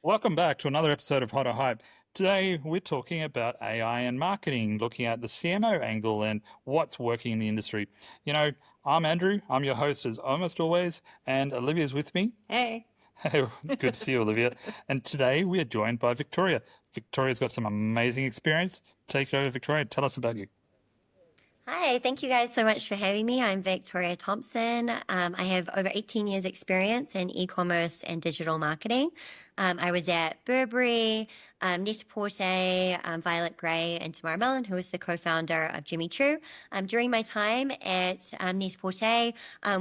Welcome back to another episode of Hot or Hype. Today, we're talking about AI and marketing, looking at the CMO angle and what's working in the industry. I'm Andrew. I'm your host as almost always, and Olivia's with me. Hey. Hey, good to see you, Olivia. And today we are joined by Victoria. Victoria's got some amazing experience. Take it over, Victoria. Tell us about you. Hi, thank you guys so much for having me. I'm Victoria Thompson. I have over 18 years experience in e-commerce and digital marketing. I was at Burberry, Net-a-Porter, Violet Grey, and Tamara Mellon, who is the co-founder of Jimmy Choo. During my time at Net-a-Porter,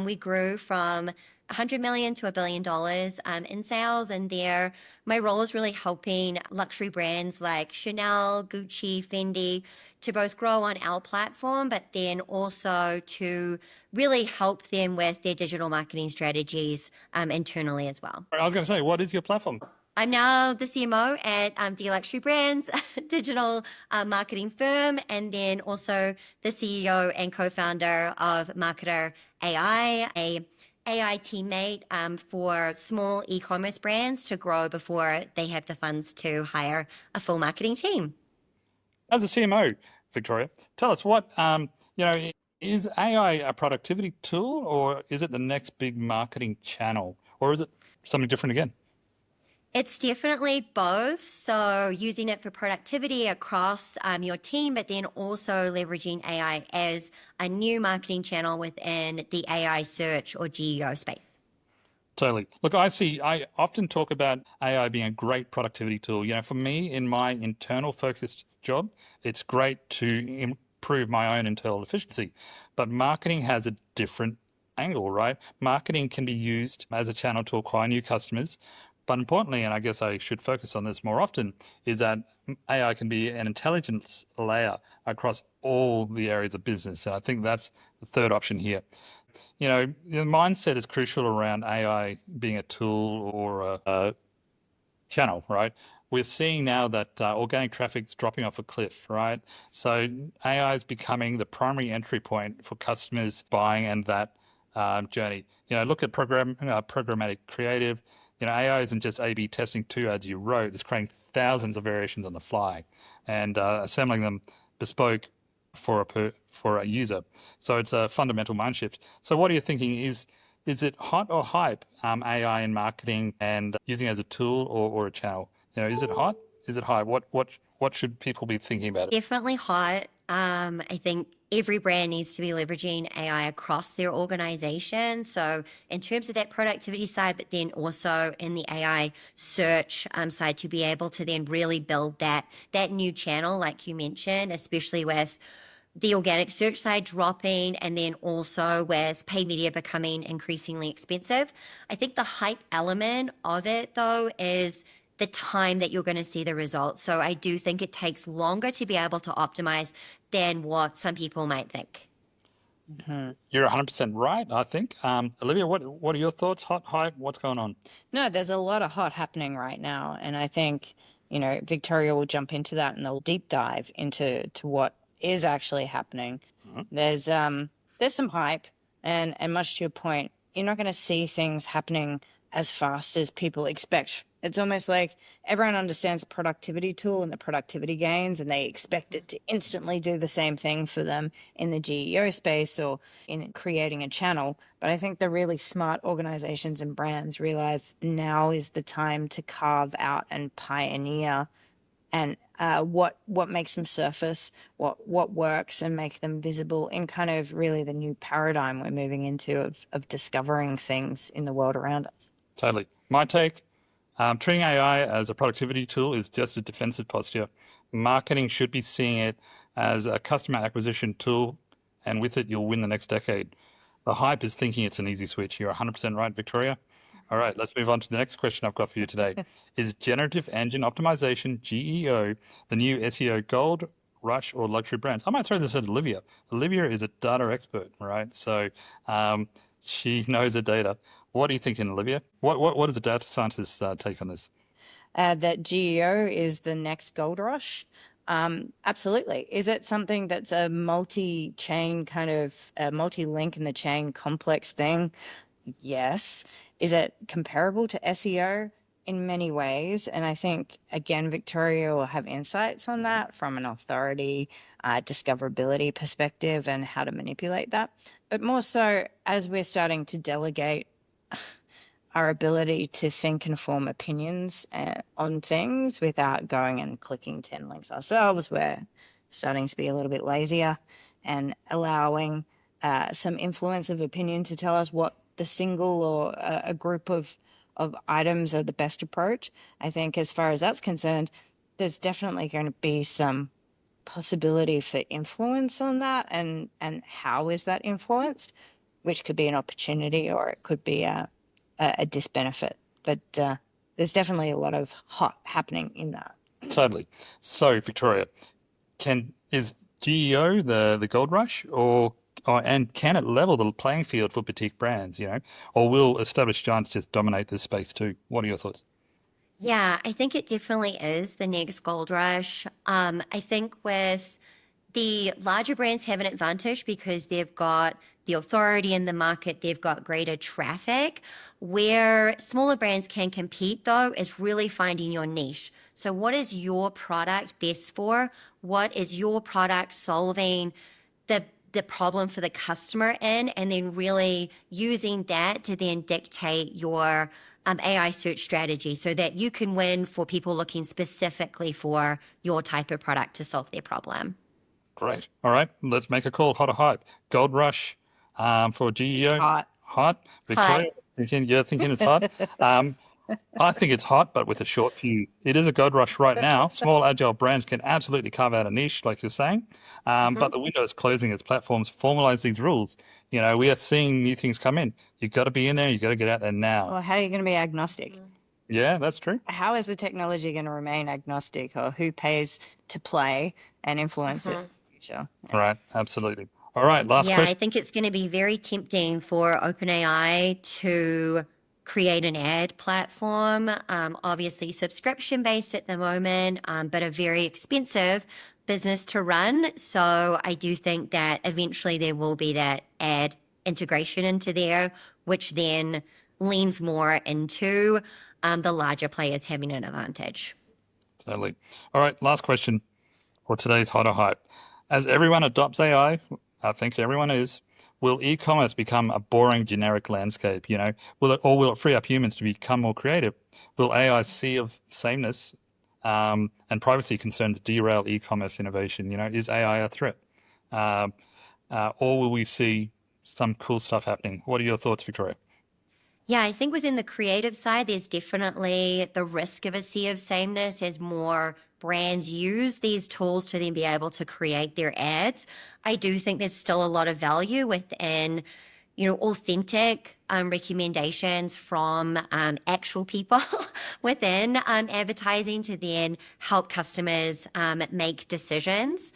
we grew from $100 million to $1 billion in sales, and there my role is really helping luxury brands like Chanel, Gucci, Fendi to both grow on our platform, but then also to really help them with their digital marketing strategies internally as well. I was going to say, what is your platform? I'm now the CMO at D Luxury Brands, digital marketing firm, and then also the CEO and co-founder of Marketer AI, a AI teammate for small e-commerce brands to grow before they have the funds to hire a full marketing team. As a CMO, Victoria, tell us what, is AI a productivity tool, or is it the next big marketing channel, or is it something different again? It's definitely both. So using it for productivity across your team, but then also leveraging AI as a new marketing channel within the AI search or GEO space. Totally. Look, I often talk about AI being a great productivity tool. For me, in my internal focused job, it's great to improve my own internal efficiency. But marketing has a different angle, right? Marketing can be used as a channel to acquire new customers. But importantly, and I guess I should focus on this more often, is that AI can be an intelligence layer across all the areas of business. And I think that's the third option here. The mindset is crucial around AI being a tool or a channel, right? We're seeing now that organic traffic's dropping off a cliff, right? So AI is becoming the primary entry point for customers buying and that journey. Look at programmatic creative. AI isn't just A/B testing two ads you wrote. It's creating thousands of variations on the fly and assembling them bespoke for a user. So it's a fundamental mind shift. So what are you thinking? Is it hot or hype, AI in marketing and using it as a tool or a channel? Is it hot? Is it hype? What should people be thinking about it? Definitely hot. I think every brand needs to be leveraging AI across their organization. So in terms of that productivity side, but then also in the AI search side to be able to then really build that new channel, like you mentioned, especially with the organic search side dropping and then also with paid media becoming increasingly expensive. I think the hype element of it, though, is the time that you're going to see the results. So I do think it takes longer to be able to optimize than what some people might think. Mm-hmm. You're 100% right, I think. Olivia, what are your thoughts? Hot, hype, what's going on? No, there's a lot of hot happening right now. And I think, Victoria will jump into that and they'll deep dive into what is actually happening. Mm-hmm. There's some hype and much to your point, you're not going to see things happening as fast as people expect. It's almost like everyone understands the productivity tool and the productivity gains, and they expect it to instantly do the same thing for them in the GEO space or in creating a channel. But I think the really smart organizations and brands realize now is the time to carve out and pioneer and what makes them surface, what works, and make them visible in kind of really the new paradigm we're moving into of discovering things in the world around us. Totally. My take, treating AI as a productivity tool is just a defensive posture. Marketing should be seeing it as a customer acquisition tool, and with it, you'll win the next decade. The hype is thinking it's an easy switch. You're 100% right, Victoria. All right, let's move on to the next question I've got for you today. Is generative engine optimization, GEO, the new SEO gold rush or luxury brands? I might throw this at Olivia. Olivia is a data expert, right? So she knows the data. What are you thinking, Olivia? What does a data scientist take on this? That GEO is the next gold rush. Absolutely. Is it something that's a multi-chain kind of a multi-link in the chain complex thing? Yes. Is it comparable to SEO? in many ways. And I think, again, Victoria will have insights on that from an authority, discoverability perspective and how to manipulate that. But more so, as we're starting to delegate our ability to think and form opinions on things without going and clicking 10 links ourselves, we're starting to be a little bit lazier and allowing some influence of opinion to tell us what the single or a group of items are the best approach. I think as far as that's concerned, there's definitely going to be some possibility for influence on that, and how is that influenced, which could be an opportunity or it could be a disbenefit. But there's definitely a lot of hot happening in that. Totally. So, Victoria, is GEO the gold rush, and can it level the playing field for boutique brands, or will established giants just dominate this space too? What are your thoughts? Yeah, I think it definitely is the next gold rush. I think with the larger brands have an advantage because they've got the authority in the market, they've got greater traffic. Where smaller brands can compete, though, is really finding your niche. So, what is your product best for? What is your product solving the problem for the customer in? And then really using that to then dictate your AI search strategy so that you can win for people looking specifically for your type of product to solve their problem. Great. All right, let's make a call. Hot or hype? Gold rush for GEO. Hot. Hot. Victoria, you're thinking it's hot. I think it's hot, but with a short fuse. It is a gold rush right now. Small, agile brands can absolutely carve out a niche, like you're saying. But the window is closing as platforms formalize these rules. We are seeing new things come in. You've got to be in there. You've got to get out there now. Well, how are you going to be agnostic? Yeah, that's true. How is the technology going to remain agnostic, or who pays to play and influence it in the future? Right, absolutely. All right, last Yeah, question. I think it's going to be very tempting for OpenAI to create an ad platform, obviously subscription based at the moment, but a very expensive business to run. So I do think that eventually there will be that ad integration into there, which then leans more into the larger players having an advantage. Totally. All right, last question for today's hot or hype. As everyone adopts AI, I think everyone is, will e-commerce become a boring generic landscape? Will it free up humans to become more creative? Will AI's sea of sameness and privacy concerns derail e-commerce innovation? Is AI a threat? Or will we see some cool stuff happening? What are your thoughts, Victoria? Yeah, I think within the creative side, there's definitely the risk of a sea of sameness as more brands use these tools to then be able to create their ads. I do think there's still a lot of value within, authentic recommendations from actual people within advertising to then help customers make decisions.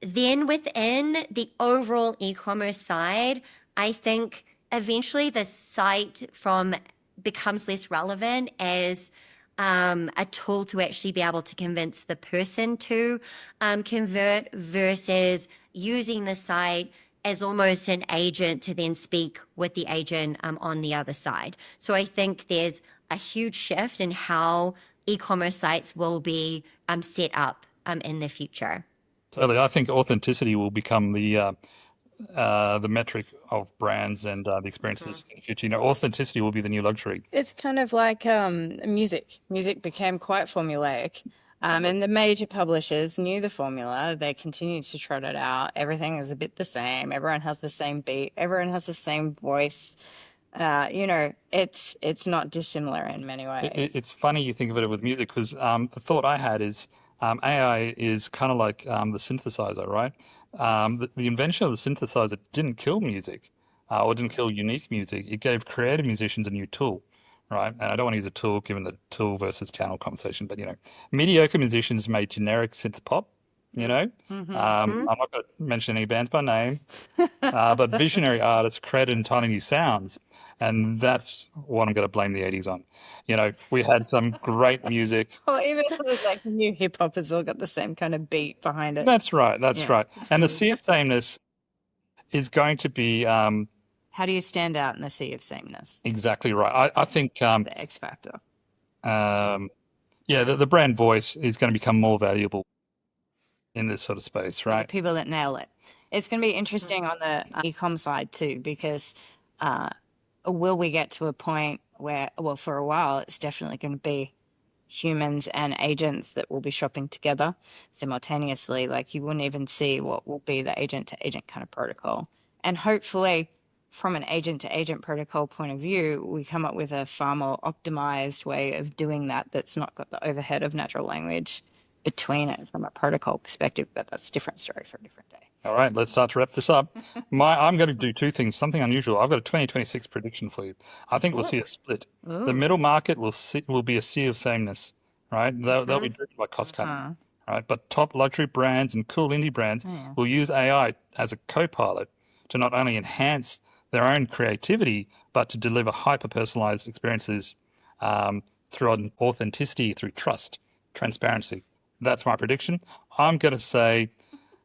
Then within the overall e-commerce side, I think eventually the site becomes less relevant as a tool to actually be able to convince the person to convert versus using the site as almost an agent to then speak with the agent on the other side. So I think there's a huge shift in how e-commerce sites will be set up in the future. Totally. I think authenticity will become the metric of brands and the experiences in the future. Authenticity will be the new luxury. It's kind of like music. Music became quite formulaic. And the major publishers knew the formula. They continued to trot it out. Everything is a bit the same. Everyone has the same beat. Everyone has the same voice. It's not dissimilar in many ways. It's funny you think of it with music because the thought I had is AI is kind of like the synthesizer, right? The invention of the synthesizer didn't kill music or didn't kill unique music. It gave creative musicians a new tool, right? And I don't want to use a tool given the tool versus channel conversation, but mediocre musicians made generic synth pop. I'm not going to mention any bands by name, but visionary artists created entirely new sounds. And that's what I'm going to blame the 80s on. We had some great music. Or even like new hip hop has all got the same kind of beat behind it. That's right. Right. And the sea of sameness is going to be. How do you stand out in the sea of sameness? Exactly right. I think the X factor. The brand voice is going to become more valuable in this sort of space, For the right? people that nail it. It's going to be interesting on the e-com side too, because will we get to a point where, well, for a while, it's definitely going to be humans and agents that will be shopping together simultaneously. Like you wouldn't even see what will be the agent to agent kind of protocol. And hopefully, from an agent to agent protocol point of view, we come up with a far more optimized way of doing that that's not got the overhead of natural language between it from a protocol perspective. But that's a different story for a different day. All right, let's start to wrap this up. I'm going to do two things, something unusual. I've got a 2026 prediction for you. I think we'll see a split. The middle market will be a sea of sameness, right? They'll be driven by cost cutting, right? But top luxury brands and cool indie brands will use AI as a co-pilot to not only enhance their own creativity, but to deliver hyper-personalized experiences through authenticity, through trust, transparency. That's my prediction. I'm going to say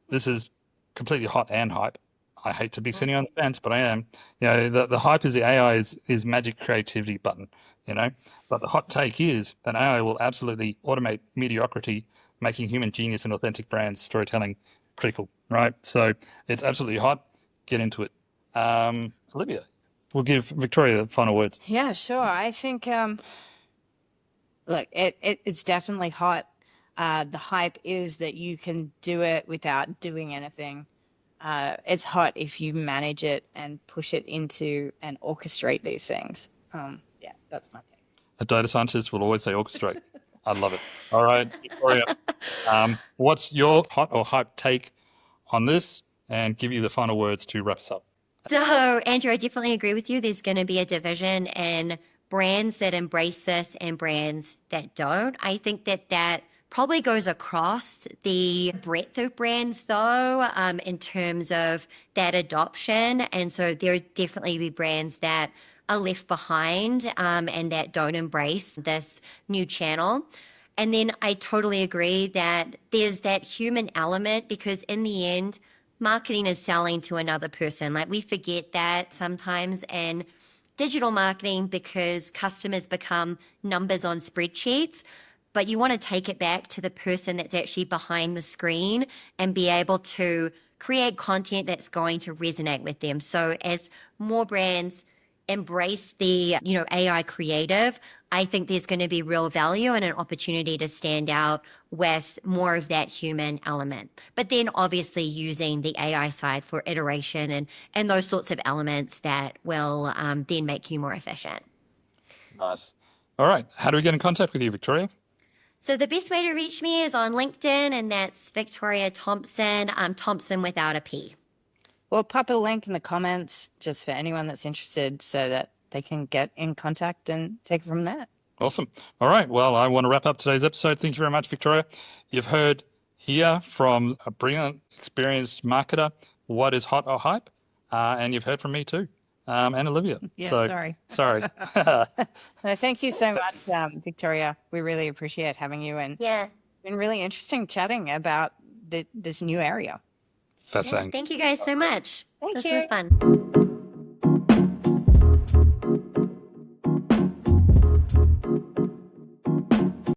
this is completely hot and hype. I hate to be sitting on the fence, but I am. The hype is the AI is magic creativity button, But the hot take is that AI will absolutely automate mediocrity, making human genius and authentic brand storytelling critical, right? So it's absolutely hot. Get into it. Olivia, we'll give Victoria the final words. Yeah, sure. I think, look, it's definitely hot. The hype is that you can do it without doing anything. It's hot if you manage it and push it into and orchestrate these things. That's my take. A data scientist will always say orchestrate. I love it. All right, Victoria, what's your hot or hype take on this? And give you the final words to wrap us up. So, Andrew, I definitely agree with you. There's going to be a division in brands that embrace this and brands that don't. I think that probably goes across the breadth of brands, though, in terms of that adoption. And so there definitely be brands that are left behind and that don't embrace this new channel. And then I totally agree that there's that human element because in the end, marketing is selling to another person. Like we forget that sometimes in digital marketing because customers become numbers on spreadsheets, but you want to take it back to the person that's actually behind the screen and be able to create content that's going to resonate with them. So as more brands embrace the, AI creative, I think there's going to be real value and an opportunity to stand out with more of that human element. But then obviously using the AI side for iteration and those sorts of elements that will then make you more efficient. Nice. All right. How do we get in contact with you, Victoria? So the best way to reach me is on LinkedIn, and that's Victoria Thompson, Thompson without a P. We'll pop a link in the comments just for anyone that's interested so that they can get in contact and take it from there. Awesome. All right. Well, I want to wrap up today's episode. Thank you very much, Victoria. You've heard here from a brilliant, experienced marketer what is hot or hype, and you've heard from me too, and Olivia. Yeah, sorry. No, thank you so much, Victoria. We really appreciate having you, and it's been really interesting chatting about this new area. Fascinating. Thank you guys so much. Thank This you. was fun.